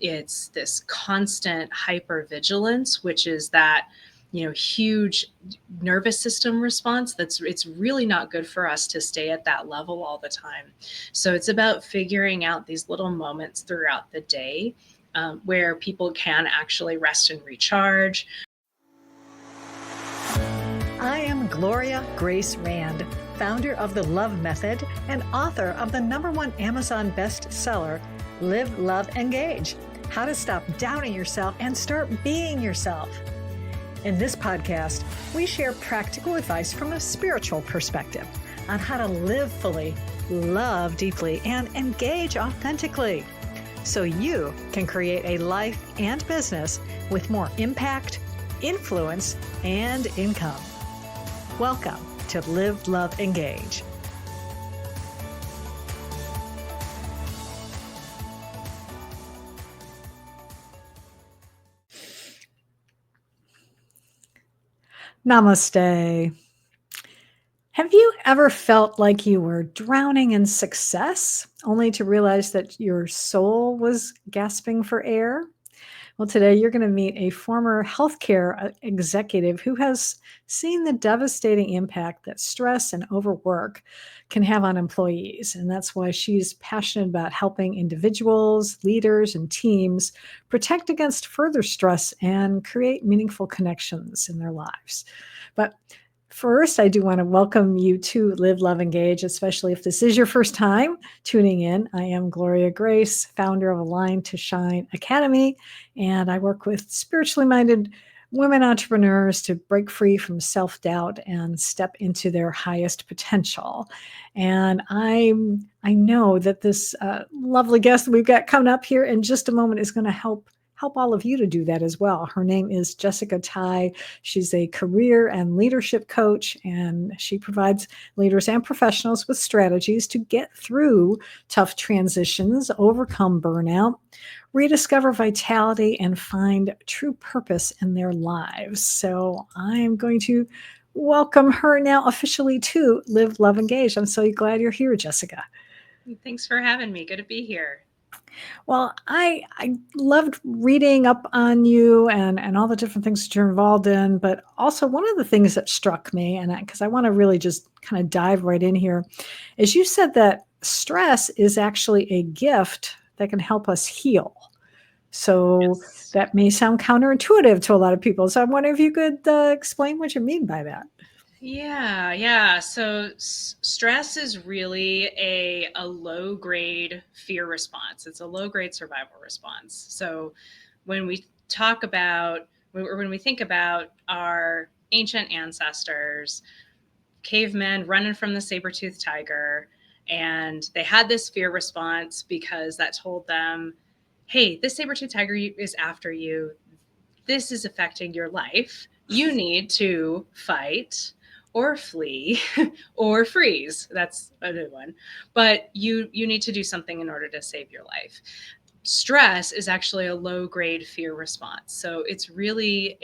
It's this constant hypervigilance, which is that, huge nervous system response it's really not good for us to stay at that level all the time. So it's about figuring out these little moments throughout the day where people can actually rest and recharge. I am Gloria Grace Rand, founder of the Love Method and author of the #1 Amazon bestseller, Live, Love, Engage: How to Stop Doubting Yourself and Start Being Yourself. In this podcast, we share practical advice from a spiritual perspective on how to live fully, love deeply, and engage authentically, so you can create a life and business with more impact, influence, and income. Welcome to Live, Love, Engage. Namaste. Have you ever felt like you were drowning in success, only to realize that your soul was gasping for air? Well, today you're going to meet a former healthcare executive who has seen the devastating impact that stress and overwork can have on employees. And that's why she's passionate about helping individuals, leaders, and teams protect against further stress and create meaningful connections in their lives. But first, I do want to welcome you to Live, Love, Engage, especially if this is your first time tuning in. I am Gloria Grace, founder of Align to Shine Academy, and I work with spiritually minded women entrepreneurs to break free from self-doubt and step into their highest potential. And I know that this lovely guest that we've got coming up here in just a moment is going to help all of you to do that as well. Her name is Jesseca Tighe. She's a career and leadership coach, and she provides leaders and professionals with strategies to get through tough transitions, overcome burnout, rediscover vitality, and find true purpose in their lives. So I'm going to welcome her now officially to Live, Love, Engage. I'm so glad you're here, Jesseca. Thanks for having me. Good to be here. Well, I loved reading up on you and all the different things that you're involved in, but also one of the things that struck me, and because I want to really just kind of dive right in here, is you said that stress is actually a gift that can help us heal. So yes. That may sound counterintuitive to a lot of people. So I'm wondering if you could explain what you mean by that. Yeah. So stress is really a low-grade fear response. It's a low-grade survival response. So when we talk about, when we think about our ancient ancestors, cavemen running from the saber-toothed tiger, and they had this fear response because that told them, hey, this saber-toothed tiger is after you. This is affecting your life. You need to fight or flee or freeze. That's a new one. But you need to do something in order to save your life. Stress is actually a low-grade fear response. So it's really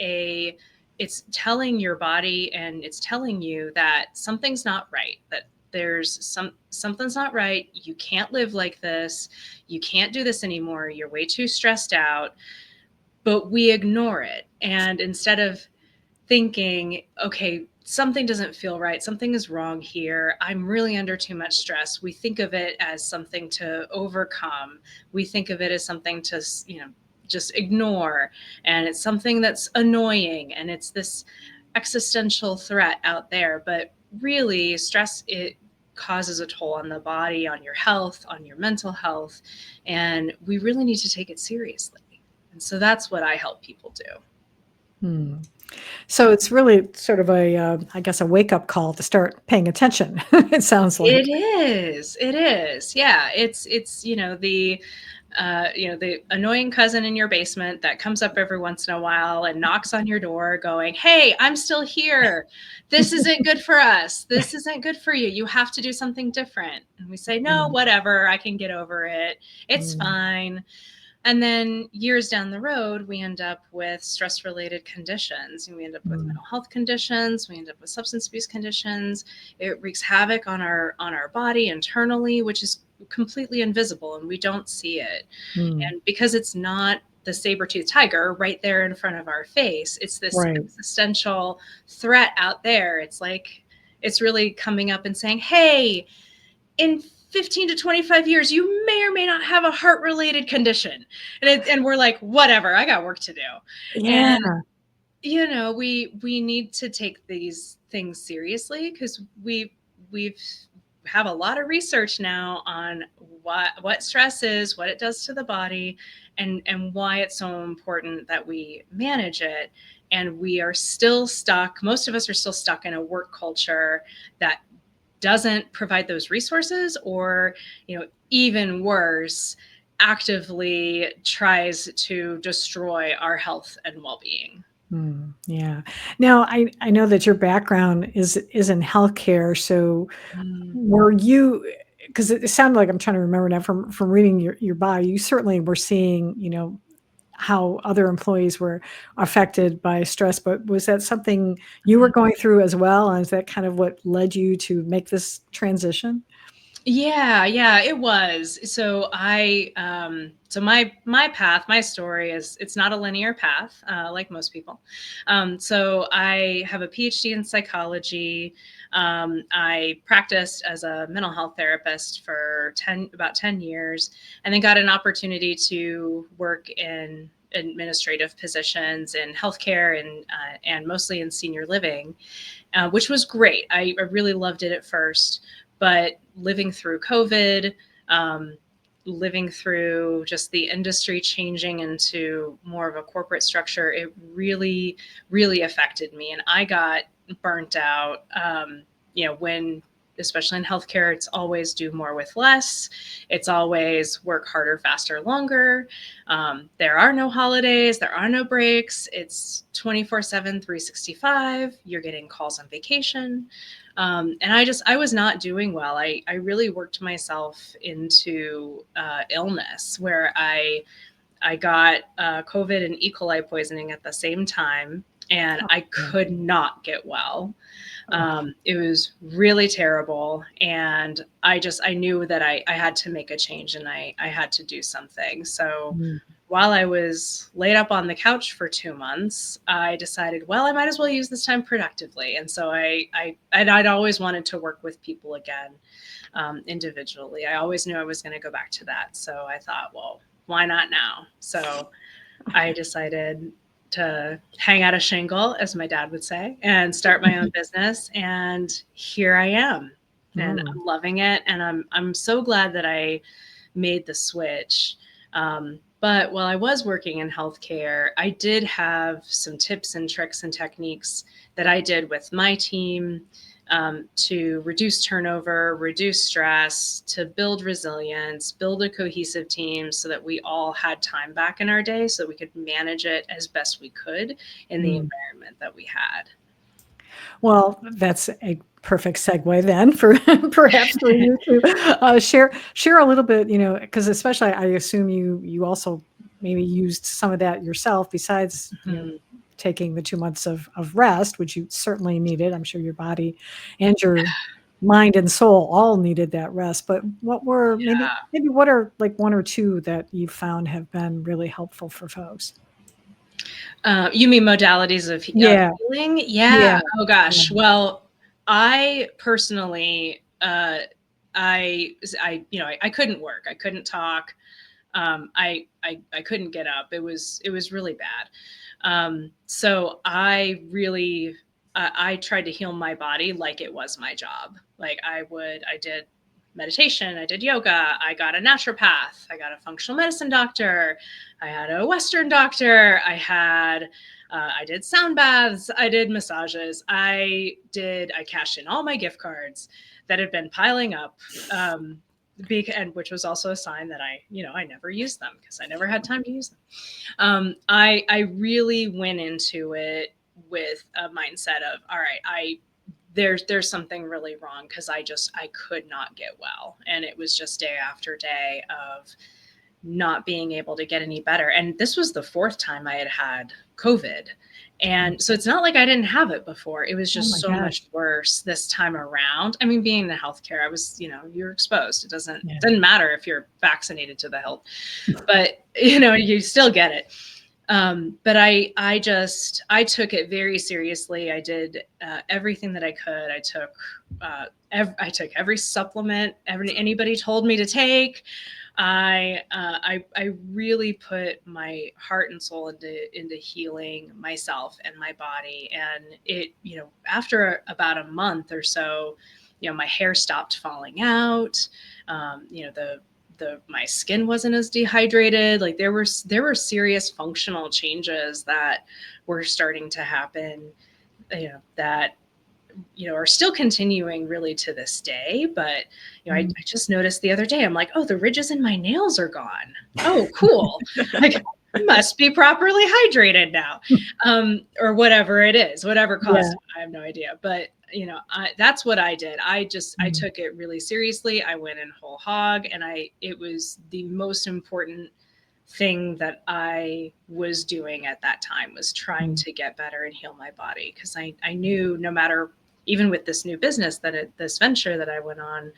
it's telling your body and it's telling you that something's not right, that there's something's not right. You can't live like this. You can't do this anymore. You're way too stressed out. But we ignore it. And instead of thinking, okay, something doesn't feel right, something is wrong here, I'm really under too much stress, we think of it as something to overcome. We think of it as something to, just ignore. And it's something that's annoying. And it's this existential threat out there. But really, stress, it causes a toll on the body, on your health, on your mental health. And we really need to take it seriously. And so that's what I help people do. So it's really sort of a wake-up call to start paying attention. It sounds like. It is. Yeah. It's the annoying cousin in your basement that comes up every once in a while and knocks on your door going, hey, I'm still here. This isn't good for us. This isn't good for you. You have to do something different. And we say, no, whatever. I can get over it. It's fine. And then years down the road, we end up with stress-related conditions. And we end up with mental health conditions. We end up with substance abuse conditions. It wreaks havoc on our body internally, which is completely invisible and we don't see it. Mm. And because it's not the saber-toothed tiger right there in front of our face, it's this Right. existential threat out there. It's like, it's really coming up and saying, hey, in 15 to 25 years, you may or may not have a heart-related condition. And we're like, whatever, I got work to do. Yeah. And, you know, we need to take these things seriously because we've have a lot of research now on what stress is, what it does to the body, and why it's so important that we manage it. And we are still stuck. Most of us are still stuck in a work culture that doesn't provide those resources, or, you know, even worse, actively tries to destroy our health and well-being. Yeah. Now, I know that your background is in healthcare. So, Mm. were you? Because it sounded like, I'm trying to remember now from reading your bio, you certainly were seeing, how other employees were affected by stress. But was that something you were going through as well? And is that kind of what led you to make this transition? Yeah, it was. So so my path, my story is, it's not a linear path, like most people. So I have a PhD in psychology. I practiced as a mental health therapist for about 10 years, and then got an opportunity to work in administrative positions in healthcare and mostly in senior living, which was great. I really loved it at first, but living through COVID, um, living through just the industry changing into more of a corporate structure, it really, really affected me. And I got burnt out. You know, when, especially in healthcare, it's always do more with less. It's always work harder, faster, longer. There are no holidays, there are no breaks. It's 24/7, 365. You're getting calls on vacation. And I was not doing well. I really worked myself into illness, where I got COVID and E. coli poisoning at the same time, and I Yeah. could not get well. Oh. It was really terrible. And I knew that I had to make a change, and I had to do something. So Mm. while I was laid up on the couch for 2 months, I decided, well, I might as well use this time productively. And so I'd always wanted to work with people again, individually. I always knew I was going to go back to that. So I thought, well, why not now? So I decided to hang out a shingle, as my dad would say, and start my own business. And here I am, and Mm. I'm loving it. And I'm so glad that I made the switch. But while I was working in healthcare, I did have some tips and tricks and techniques that I did with my team, to reduce turnover, reduce stress, to build resilience, build a cohesive team so that we all had time back in our day so that we could manage it as best we could in the Mm. environment that we had. Well, that's a perfect segue then for perhaps for you to share a little bit, because especially I assume you also maybe used some of that yourself besides, Mhm. taking the 2 months of rest, which you certainly needed. I'm sure your body and your mind and soul all needed that rest. But what were maybe what are like one or two that you found have been really helpful for folks? You mean modalities of Yeah, healing? Yeah. yeah, Oh yeah. gosh. Well, I personally, I couldn't work. I couldn't talk. I couldn't get up. It was really bad. So I tried to heal my body like it was my job. Like I did meditation, I did yoga, I got a naturopath, I got a functional medicine doctor, I had a Western doctor, I did sound baths, I did massages, I cashed in all my gift cards that had been piling up. And which was also a sign that I never used them because I never had time to use them. I really went into it with a mindset of, all right, there's something really wrong because I could not get well, and it was just day after day of not being able to get any better. And this was the fourth time I had COVID. And so it's not like I didn't have it before. It was just so much worse this time around. I mean, being in the healthcare, I was, you're exposed. It doesn't matter if you're vaccinated to the hilt, but you still get it. But I took it very seriously. I did everything that I could. I took every supplement anybody told me to take. I really put my heart and soul into healing myself and my body. And it, after about a month or so, my hair stopped falling out. My skin wasn't as dehydrated. Like there were serious functional changes that were starting to happen, that are still continuing really to this day. But I just noticed the other day, I'm like, oh, the ridges in my nails are gone. Oh, cool. Like, must be properly hydrated now. Or whatever it is, whatever caused it, I have no idea. But that's what I did. I took it really seriously. I went in whole hog, and it was the most important thing that I was doing at that time, was trying to get better and heal my body. Because I knew, no matter, even with this new business, this venture that I went on,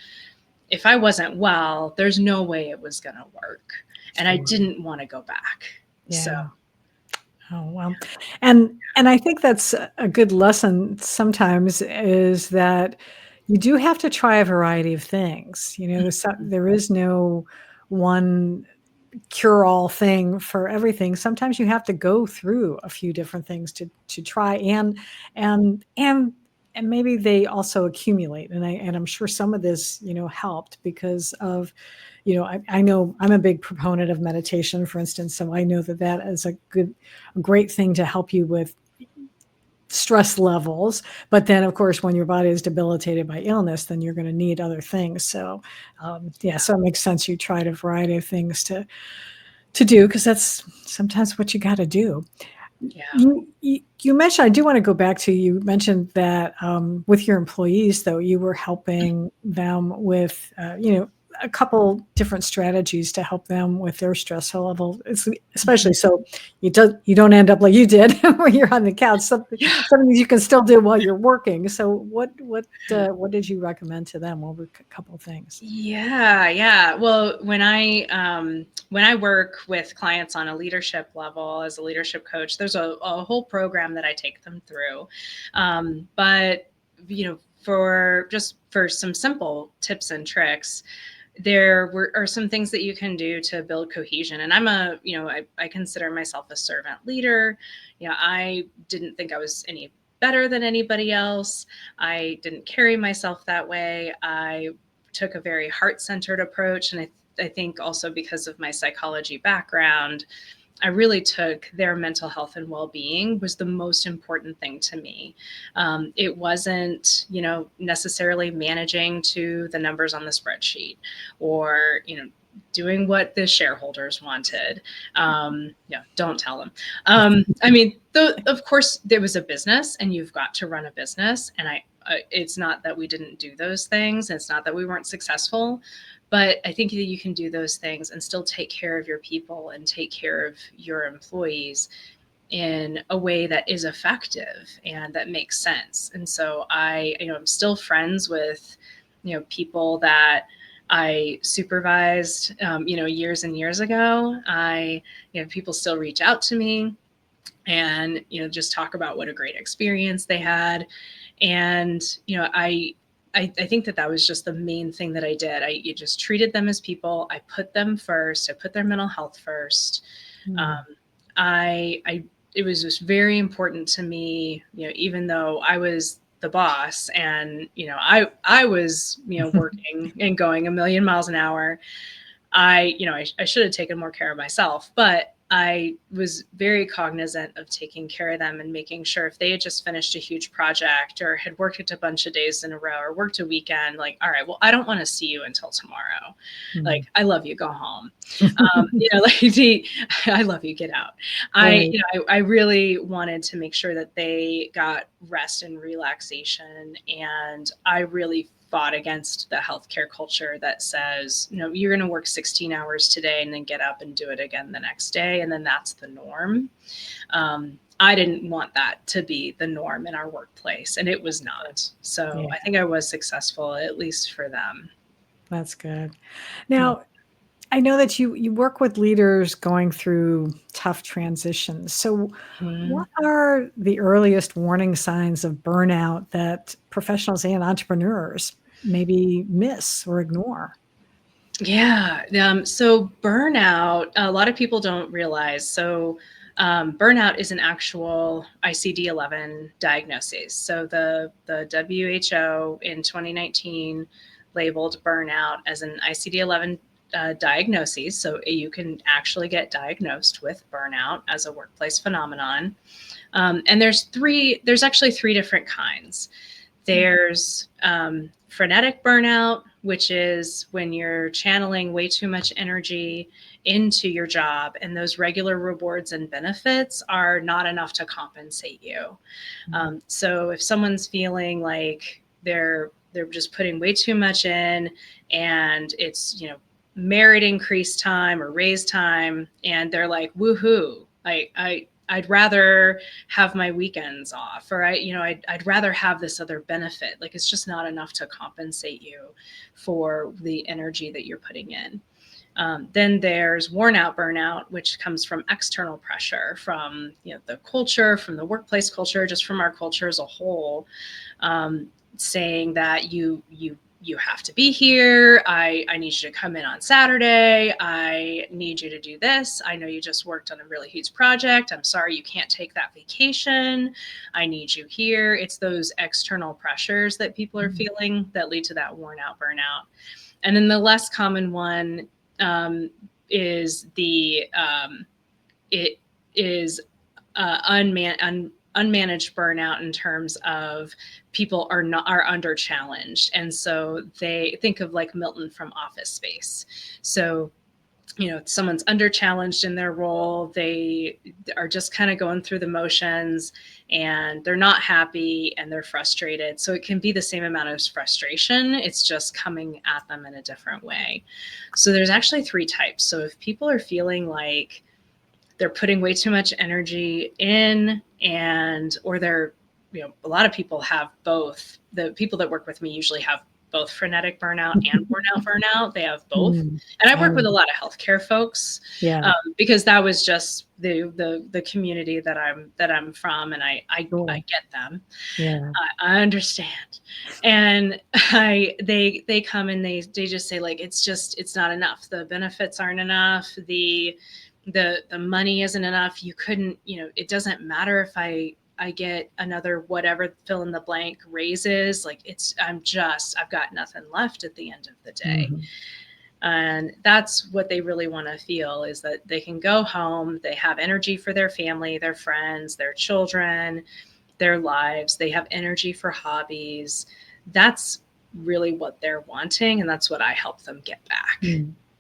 if I wasn't well, there's no way it was going to work. And I didn't want to go back. So. Oh, well, and I think that's a good lesson sometimes, is that you do have to try a variety of things. There is no one cure-all thing for everything. Sometimes you have to go through a few different things to try, and maybe they also accumulate. And I'm sure some of this, helped because of, I know I'm a big proponent of meditation, for instance. So I know that is a great thing to help you with stress levels. But then, of course, when your body is debilitated by illness, then you're going to need other things. So, so it makes sense you tried a variety of things to do, because that's sometimes what you got to do. Yeah. You mentioned, I do want to go back to, you mentioned that with your employees, though, you were helping them with, a couple different strategies to help them with their stress level, especially so you don't end up like you did where you're on the couch. Something you can still do while you're working. So what did you recommend to them? What were a couple of things? Yeah. Well, when I work with clients on a leadership level as a leadership coach, there's a whole program that I take them through. But for some simple tips and tricks, there are some things that you can do to build cohesion. And I consider myself a servant leader. I didn't think I was any better than anybody else. I didn't carry myself that way. I took a very heart-centered approach. And I think also because of my psychology background, I really took their mental health and well-being was the most important thing to me. It wasn't, necessarily managing to the numbers on the spreadsheet, or, doing what the shareholders wanted. Don't tell them. Of course, there was a business, and you've got to run a business. And it's not that we didn't do those things. It's not that we weren't successful. But I think that you can do those things and still take care of your people and take care of your employees in a way that is effective and that makes sense. And so I'm still friends with, people that I supervised, years and years ago. People still reach out to me and, just talk about what a great experience they had. And, I think that was just the main thing that I did. You just treated them as people. I put them first. I put their mental health first. It was just very important to me, even though I was the boss and, I was, working and going a million miles an hour. I should have taken more care of myself, but I was very cognizant of taking care of them and making sure if they had just finished a huge project or had worked a bunch of days in a row or worked a weekend, like, all right, well, I don't want to see you until tomorrow. Like, I love you, go home. I love you, get out. Right. I really wanted to make sure that they got rest and relaxation. And I really fought against the healthcare culture that says, you're going to work 16 hours today and then get up and do it again the next day. And then that's the norm. I didn't want that to be the norm in our workplace, and it was not. So I think I was successful, at least for them. That's good. Now, I know that you work with leaders going through tough transitions. So what are the earliest warning signs of burnout that professionals and entrepreneurs maybe miss or ignore? Yeah. So burnout, a lot of people don't realize. So burnout is an actual ICD-11 diagnosis. So the WHO in 2019 labeled burnout as an ICD-11 diagnosis. So you can actually get diagnosed with burnout as a workplace phenomenon. And there's actually three different kinds. There's frenetic burnout, which is when you're channeling way too much energy into your job, and those regular rewards and benefits are not enough to compensate you. So if someone's feeling like they're just putting way too much in, and it's merit increase time or raise time, and they're like, woohoo, I'd rather have my weekends off, or I'd rather have this other benefit. Like, it's just not enough to compensate you for the energy that you're putting in. Then there's worn out burnout, which comes from external pressure, from the culture, from the workplace culture, just from our culture as a whole, saying that you have to be here. I need you to come in on Saturday. I need you to do this. I know you just worked on a really huge project. I'm sorry you can't take that vacation. I need you here. It's those external pressures that people are feeling that lead to that worn out burnout. And then the less common one is unmanaged burnout, in terms of people are under challenged. And so they think of like Milton from Office Space. So, someone's under challenged in their role. They are just kind of going through the motions, and they're not happy and they're frustrated. So it can be the same amount of frustration. It's just coming at them in a different way. So there's actually three types. So if people are feeling like they're putting way too much energy in, or they're, a lot of people have both. The people that work with me usually have both frenetic burnout and burnout. They have both. And I work with a lot of healthcare folks, because that was just the community that I'm from, and I get them. I understand. And they come and they just say, like, it's not enough. The benefits aren't enough. The money isn't enough. You couldn't, it doesn't matter if I get another whatever fill in the blank raises. Like, I've got nothing left at the end of the day. And that's what they really want to feel, is that they can go home, they have energy for their family, their friends, their children, their lives. They have energy for hobbies. That's really what they're wanting. And that's what I help them get back.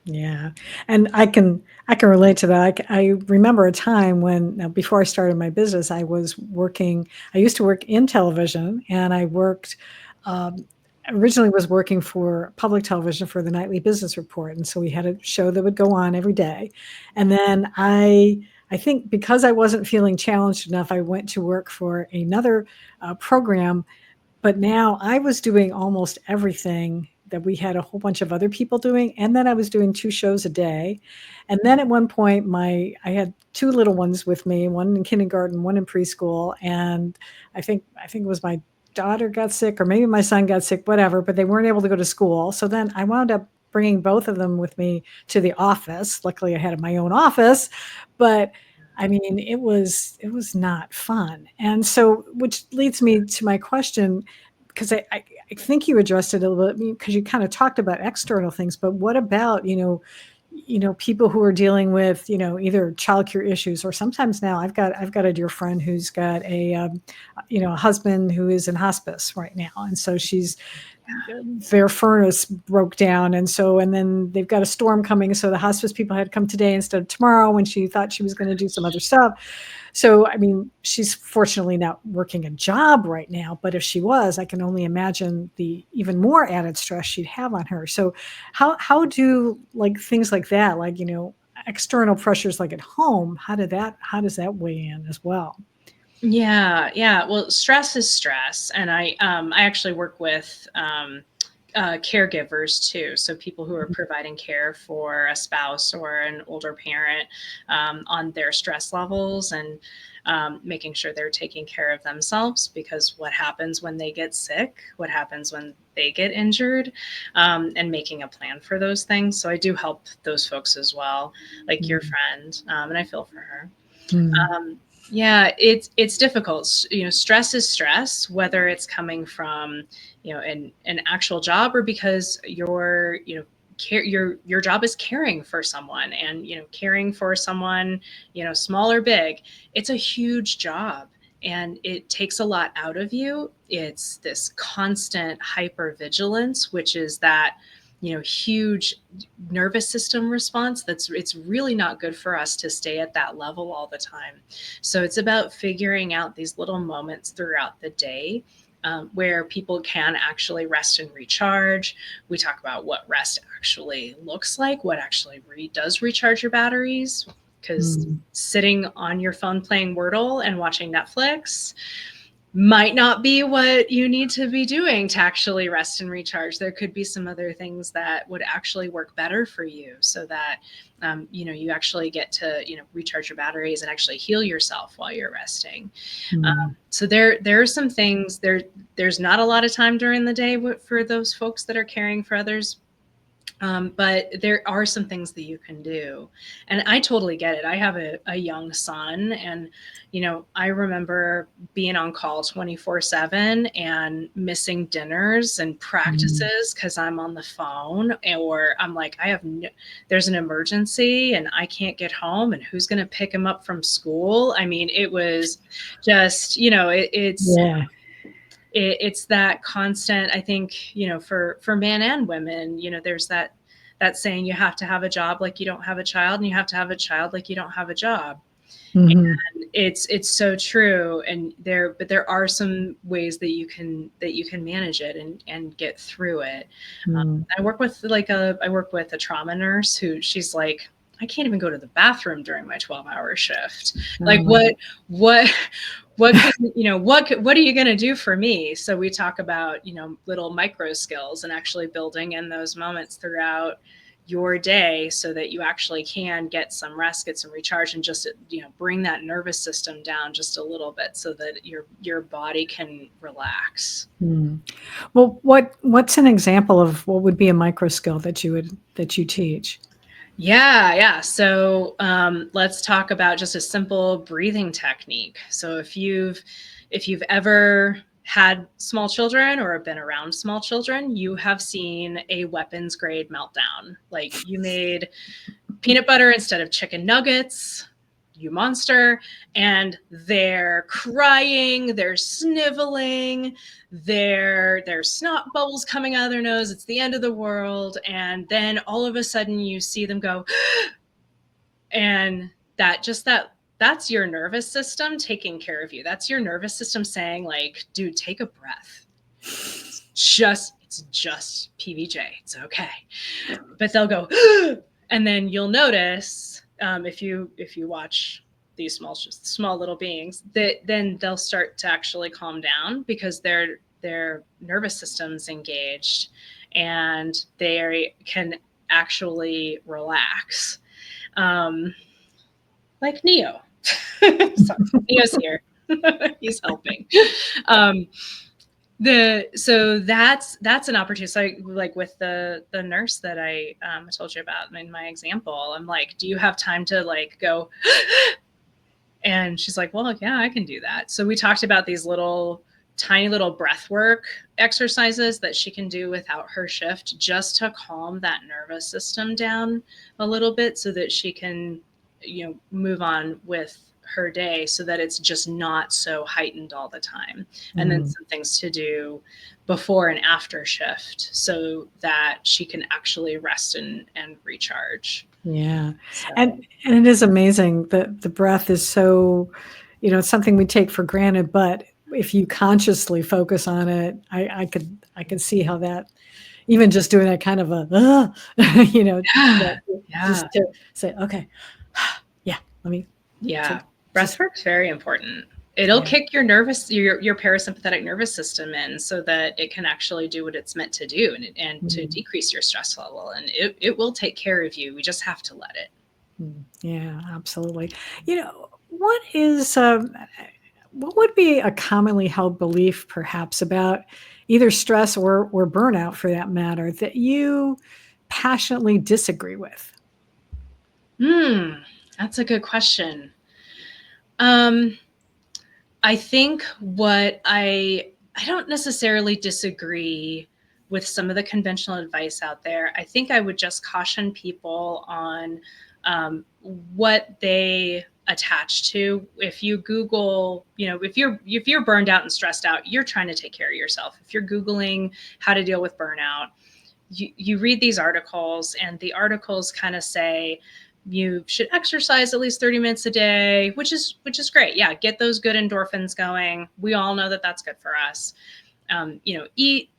Yeah. And I can relate to that. I remember a time when, before I started my business, I used to work in television, and I worked, originally was working for public television for the nightly business report. And so we had a show that would go on every day. And then I think because I wasn't feeling challenged enough, I went to work for another program, but now I was doing almost everything that we had a whole bunch of other people doing. And then I was doing 2 shows a day. And then at one point, I had 2 little ones with me, one in kindergarten, one in preschool. And I think it was my daughter got sick, or maybe my son got sick, whatever, but they weren't able to go to school. So then I wound up bringing both of them with me to the office. Luckily I had my own office, but I mean, it was not fun. And so, which leads me to my question, because I think you addressed it a little bit, because you kind of talked about external things, but what about, people who are dealing with, either childcare issues, or sometimes now I've got a dear friend who's got a husband who is in hospice right now. And so she's their furnace broke down. And then they've got a storm coming. So the hospice people had come today instead of tomorrow when she thought she was going to do some other stuff. So, I mean, she's fortunately not working a job right now, but if she was, I can only imagine the even more added stress she'd have on her. So how do like things like that, like, external pressures like at home, how does that weigh in as well? Yeah. Well, stress is stress. And I actually work with caregivers too. So people who are providing care for a spouse or an older parent on their stress levels, and making sure they're taking care of themselves, because what happens when they get sick, what happens when they get injured, and making a plan for those things. So I do help those folks as well, like your friend, and I feel for her. Yeah, it's difficult. Stress is stress, whether it's coming from, an actual job, or because your job is caring for someone, and caring for someone, small or big. It's a huge job, and it takes a lot out of you. It's this constant hypervigilance, which is that huge nervous system response. It's really not good for us to stay at that level all the time. So it's about figuring out these little moments throughout the day, where people can actually rest and recharge. We talk about what rest actually looks like, what actually does recharge your batteries, because sitting on your phone playing Wordle and watching Netflix might not be what you need to be doing to actually rest and recharge. There could be some other things that would actually work better for you, so that you actually get to recharge your batteries and actually heal yourself while you're resting. So there are some things. There's not a lot of time during the day for those folks that are caring for others. But there are some things that you can do. And I totally get it. I have a young son, and, I remember being on call 24/7 and missing dinners and practices because I'm on the phone, or I'm like, there's an emergency and I can't get home, and who's going to pick him up from school? I mean, it was just, it's that constant, I think, for men and women, there's that saying, you have to have a job like you don't have a child, and you have to have a child like you don't have a job. And it's so true. And there are some ways that you can manage it and get through it. I work with a trauma nurse who, she's like, I can't even go to the bathroom during my 12-hour shift. Like, what what are you going to do for me? So we talk about, little micro skills, and actually building in those moments throughout your day, so that you actually can get some rest, get some recharge, and just, bring that nervous system down just a little bit, so that your body can relax. Well, what's an example of what would be a micro skill that you teach? Yeah. So let's talk about just a simple breathing technique. So if you've ever had small children or been around small children, you have seen a weapons grade meltdown. Like, you made peanut butter instead of chicken nuggets, you monster, and they're crying, they're sniveling, there's snot bubbles coming out of their nose, it's the end of the world, and then all of a sudden you see them go and that's your nervous system taking care of you. That's your nervous system saying, like, dude, take a breath. It's just PBJ, it's okay. But they'll go and then you'll notice, if you watch these small little beings, that then they'll start to actually calm down, because their nervous system's engaged, and they can actually relax, like Neo. So Neo's here. He's helping. So that's an opportunity. So like with the nurse that I told you about in my example, I'm like, do you have time to like go? And she's like, well, yeah, I can do that. So we talked about these tiny little breath work exercises that she can do without her shift, just to calm that nervous system down a little bit, so that she can, move on with her day so that it's just not so heightened all the time. And then some things to do before and after shift so that she can actually rest and recharge. Yeah. So. And it is amazing that the breath is so, it's something we take for granted, but if you consciously focus on it, I could see how that, even just doing that kind of a, just to say, okay, yeah, let me. Yeah. Breath work's very important. It'll kick your parasympathetic nervous system in so that it can actually do what it's meant to do and to decrease your stress level. And it will take care of you. We just have to let it. Yeah, absolutely. What would be a commonly held belief perhaps about either stress or burnout for that matter that you passionately disagree with? That's a good question. I think I don't necessarily disagree with some of the conventional advice out there. I think I would just caution people on what they attach to. If you Google, if you're burned out and stressed out, you're trying to take care of yourself. If you're Googling how to deal with burnout, you read these articles, and the articles kind of say, you should exercise at least 30 minutes a day, which is great. Yeah, get those good endorphins going. We all know that that's good for us. Eat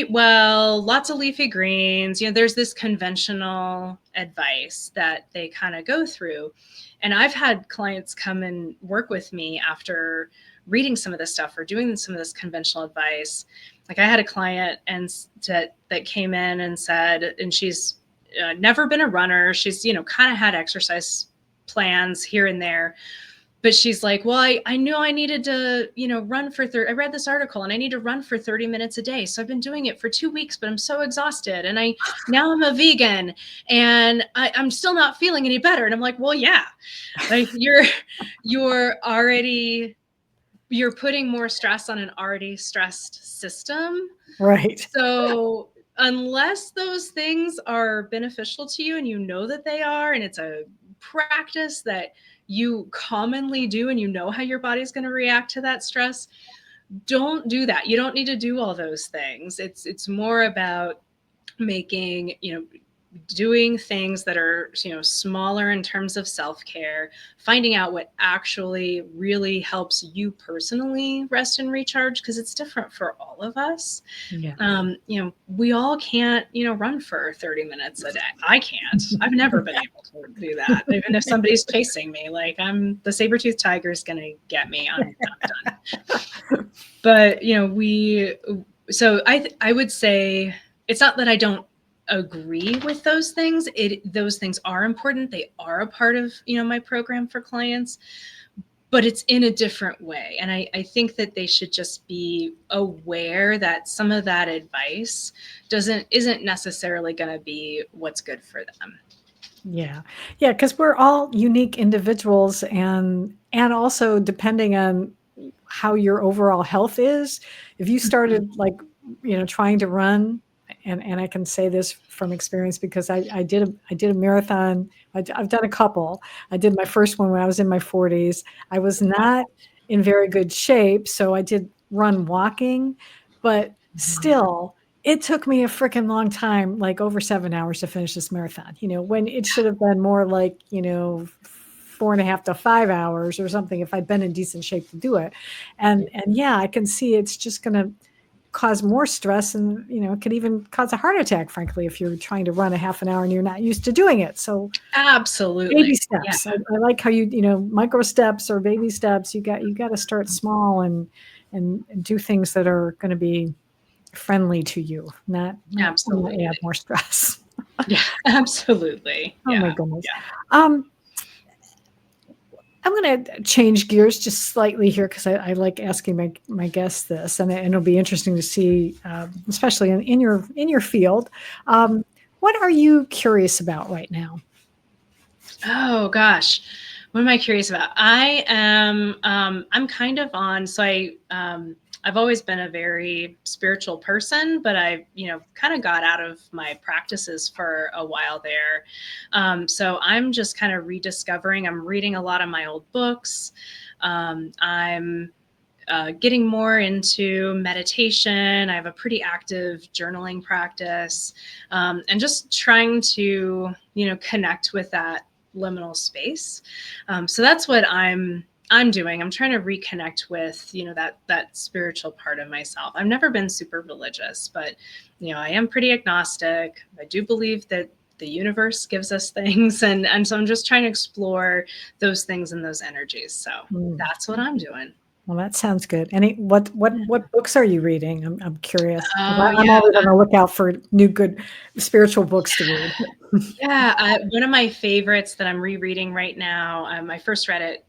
well, lots of leafy greens. There's this conventional advice that they kind of go through. And I've had clients come and work with me after reading some of this stuff or doing some of this conventional advice. Like I had a client that came in and said, and she's never been a runner. She's, kind of had exercise plans here and there, but she's like, well, I knew I needed to, run for I read this article and I need to run for 30 minutes a day. So I've been doing it for 2 weeks, but I'm so exhausted. And now I'm a vegan and I'm still not feeling any better. And I'm like, well, yeah, like you're putting more stress on an already stressed system. Right. So unless those things are beneficial to you and you know that they are, and it's a practice that you commonly do and you know how your body's going to react to that stress, don't do that. You don't need to do all those things. It's more about making, doing things that are, smaller in terms of self-care, finding out what actually really helps you personally rest and recharge, because it's different for all of us. Yeah. We all can't, run for 30 minutes a day. I can't. I've never been able to do that. Even if somebody's chasing me, like the 𝘧𝘦𝘦𝘭𝘪 tiger is going to get me. I'm done. But, so I would say it's not that I don't agree with those things. Those things are important. They are a part of, my program for clients, but it's in a different way. And I think that they should just be aware that some of that advice isn't necessarily going to be what's good for them. Yeah. Yeah. Because we're all unique individuals, and also depending on how your overall health is, if you started trying to run, and I can say this from experience because I did a marathon. I've done a couple. I did my first one when I was in my 40s. I was not in very good shape, so I did run walking, but still, it took me a freaking long time, like over 7 hours to finish this marathon, when it should have been more like, 4.5 to 5 hours or something if I'd been in decent shape to do it. And yeah, I can see it's just going to cause more stress, and it could even cause a heart attack, frankly, if you're trying to run a half an hour and you're not used to doing it. So absolutely, baby steps. Yeah. I like how micro steps or baby steps. You got to start small and do things that are going to be friendly to you, not absolutely add more stress. Yeah, absolutely. Oh my goodness. Yeah. I'm going to change gears just slightly here because I like asking my guests this, and it'll be interesting to see, especially in your field. What are you curious about right now? Oh gosh, what am I curious about? I am I'm kind of on. So I've I've always been a very spiritual person, but I, kind of got out of my practices for a while there. So I'm just kind of rediscovering. I'm reading a lot of my old books. I'm getting more into meditation. I have a pretty active journaling practice, and just trying to, connect with that liminal space. So that's what I'm doing. I'm trying to reconnect with, that spiritual part of myself. I've never been super religious, but, I am pretty agnostic. I do believe that the universe gives us things. And so I'm just trying to explore those things and those energies. So that's what I'm doing. Well, that sounds good. What books are you reading? I'm curious. Oh, I'm yeah. always on the lookout for new good spiritual books to read. Yeah, one of my favorites that I'm rereading right now, I first read it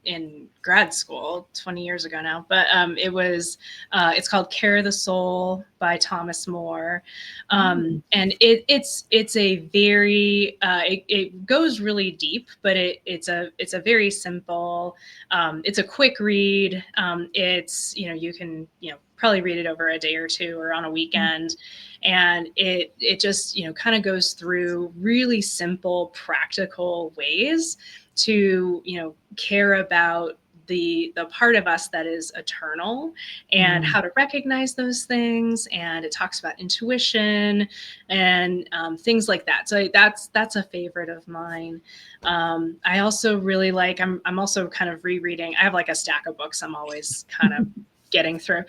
in grad school 20 years ago now, but it's called Care the Soul by Thomas More. And it's a very, it goes really deep, but it's a very simple, it's a quick read. It's, you can, probably read it over a day or two or on a weekend. And it just, kind of goes through really simple, practical ways to, care about the part of us that is eternal and how to recognize those things. And it talks about intuition and things like that. So that's a favorite of mine. I also really like, I'm also kind of rereading. I have like a stack of books I'm always kind of getting through.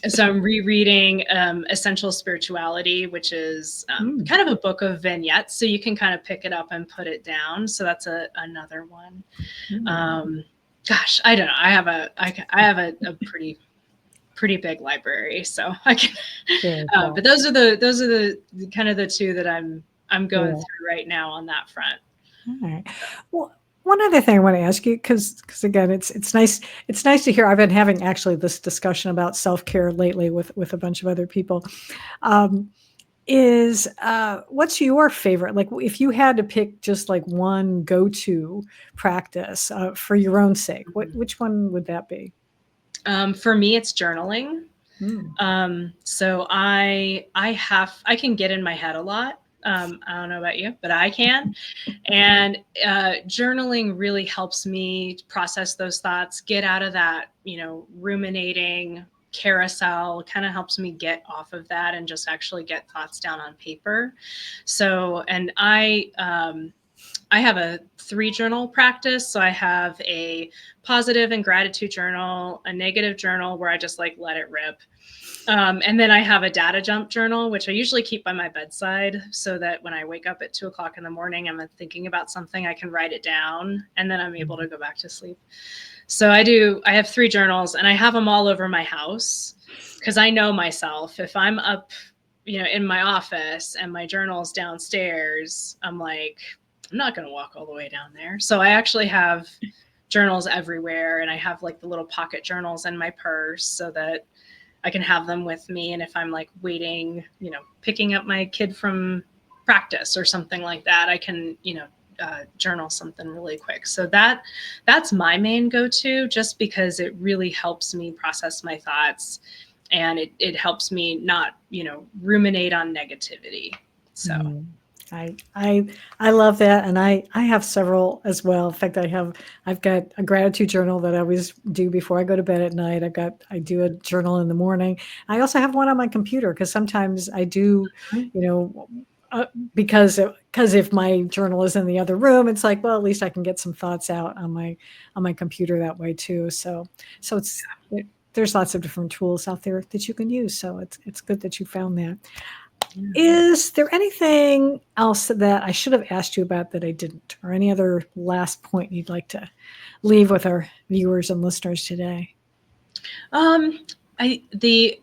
So I'm rereading Essential Spirituality, which is kind of a book of vignettes. So you can kind of pick it up and put it down. So that's another one. Gosh, I don't know. I have a pretty big library, so I can. But those are the kind of the two that I'm going through right now on that front. All right. Well, one other thing I want to ask you, because again, it's nice to hear. I've been having actually this discussion about self-care lately with a bunch of other people. What's your favorite? Like, if you had to pick just like one go-to practice for your own sake, which one would that be? For me, it's journaling. So I can get in my head a lot. I don't know about you, but I can. And journaling really helps me process those thoughts, get out of that, ruminating carousel, kind of helps me get off of that and just actually get thoughts down on paper. So, and I have a 3-journal practice. So I have a positive and gratitude journal, a negative journal where I just like let it rip. And then I have a data jump journal, which I usually keep by my bedside so that when I wake up at 2:00 in the morning, I'm thinking about something, I can write it down and then I'm able to go back to sleep. So I have 3 journals and I have them all over my house because I know myself. If I'm up, in my office and my journal's downstairs, I'm like, I'm not going to walk all the way down there. So I actually have journals everywhere, and I have like the little pocket journals in my purse so that I can have them with me. And if I'm like waiting, picking up my kid from practice or something like that, I can, journal something really quick. So that's my main go-to, just because it really helps me process my thoughts and it helps me not, ruminate on negativity. So. I love that, and I have several as well. In fact, I've got a gratitude journal that I always do before I go to bed at night. I do a journal in the morning. I also have one on my computer because sometimes I do, because if my journal is in the other room, it's like, well, at least I can get some thoughts out on my computer that way too. So there's lots of different tools out there that you can use. So it's good that you found that. Is there anything else that I should have asked you about that I didn't, or any other last point you'd like to leave with our viewers and listeners today? The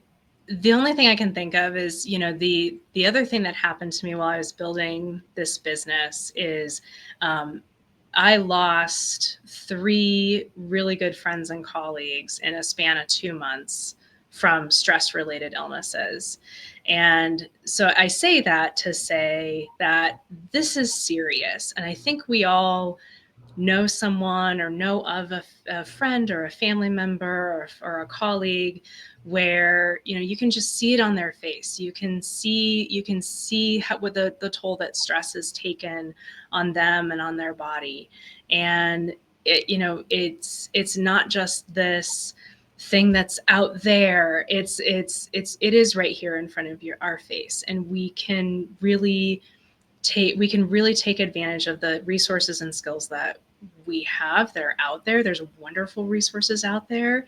only thing I can think of is, the other thing that happened to me while I was building this business is I lost 3 really good friends and colleagues in a span of 2 months from stress-related illnesses. And so I say that to say that this is serious. And I think we all know someone or know of a friend or a family member or a colleague where, you know, you can just see it on their face. You can see what the toll that stress has taken on them and on their body. And it, you know, it's not just this thing that's out there. It is right here in front of our face, and we can really take advantage of the resources and skills that we have that are out there. There's wonderful resources out there.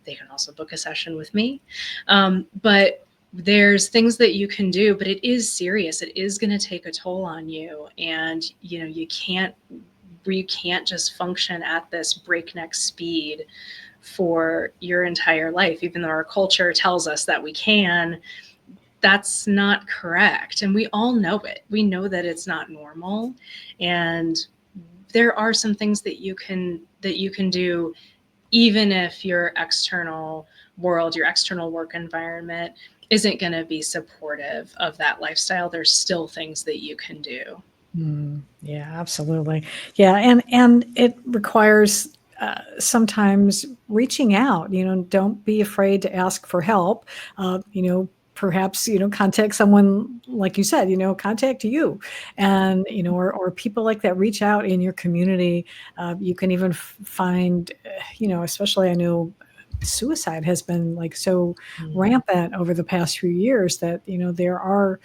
They can also book a session with me. But there's things that you can do, but it is serious. It is going to take a toll on you. And, you know, you can't just function at this breakneck speed for your entire life, even though our culture tells us that we can. That's not correct. And we all know it. We know that it's not normal. And there are some things that you can do, even if your external world, your external work environment isn't going to be supportive of that lifestyle. There's still things that you can do. Yeah, absolutely. Yeah. And it requires sometimes reaching out, you know, don't be afraid to ask for help. You know, perhaps, you know, contact someone, like you said, you know, contact you, and, you know, or people like that, reach out in your community. You can even find, you know, especially I know suicide has been like so rampant over the past few years that, you know, there are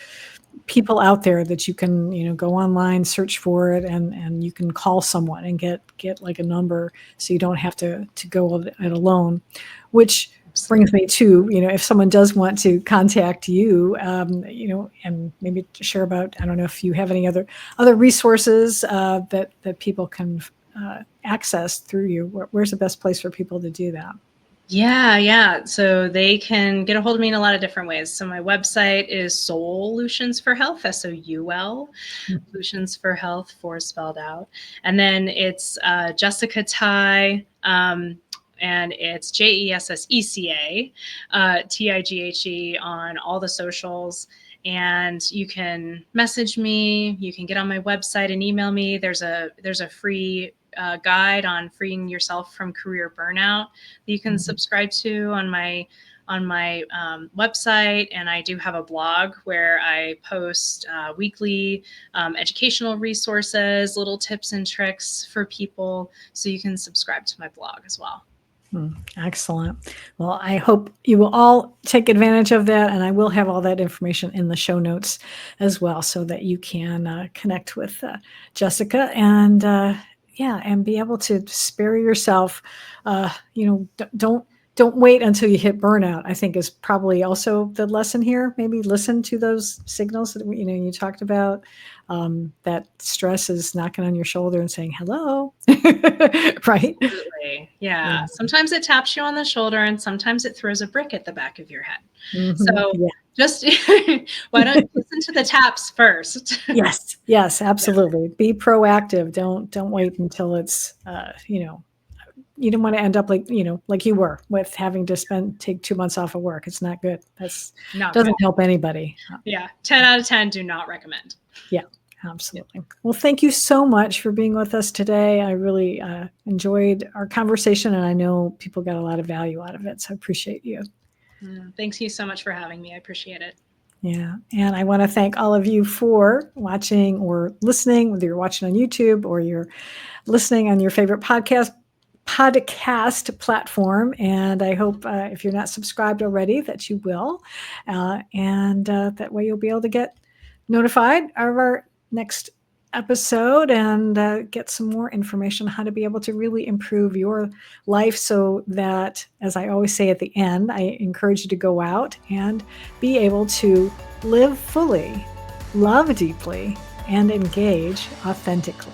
people out there that you can, you know, go online, search for it, and you can call someone and get like a number, so you don't have to go it alone. Which brings me to, you know, if someone does want to contact you, you know, and maybe share about, I don't know if you have any other resources that people can access through you. Where's the best place for people to do that? Yeah. So they can get a hold of me in a lot of different ways. So my website is Solutions for Health, SOUL, Solutions for Health, 4 spelled out. And then it's Jesseca Tighe, and it's Jesseca Tighe on all the socials. And you can message me. You can get on my website and email me. There's a free guide on freeing yourself from career burnout that you can subscribe to on my website. And I do have a blog where I post weekly educational resources, little tips and tricks for people. So you can subscribe to my blog as well. Excellent. Well, I hope you will all take advantage of that, and I will have all that information in the show notes as well, so that you can connect with Jesseca and and be able to spare yourself. You know, don't wait until you hit burnout, I think, is probably also the lesson here. Maybe listen to those signals that, you know, you talked about, that stress is knocking on your shoulder and saying, hello, right? Absolutely. Yeah. Sometimes it taps you on the shoulder, and sometimes it throws a brick at the back of your head. So just why don't you listen to the taps first? Yes, absolutely. Be proactive. Don't wait until it's, you know, you don't want to end up like, you know, like you were with having to take 2 months off of work. It's not good. Doesn't help anybody. Yeah. 10 out of 10 do not recommend. Yeah, absolutely. Well, thank you so much for being with us today. I really enjoyed our conversation, and I know people got a lot of value out of it. So I appreciate you. Thanks you so much for having me. I appreciate it. Yeah. And I want to thank all of you for watching or listening, whether you're watching on YouTube or you're listening on your favorite podcast platform. And I hope if you're not subscribed already that you will. And that way you'll be able to get notified of our next episode and get some more information on how to be able to really improve your life, so that, as I always say at the end, I encourage you to go out and be able to live fully, love deeply, and engage authentically.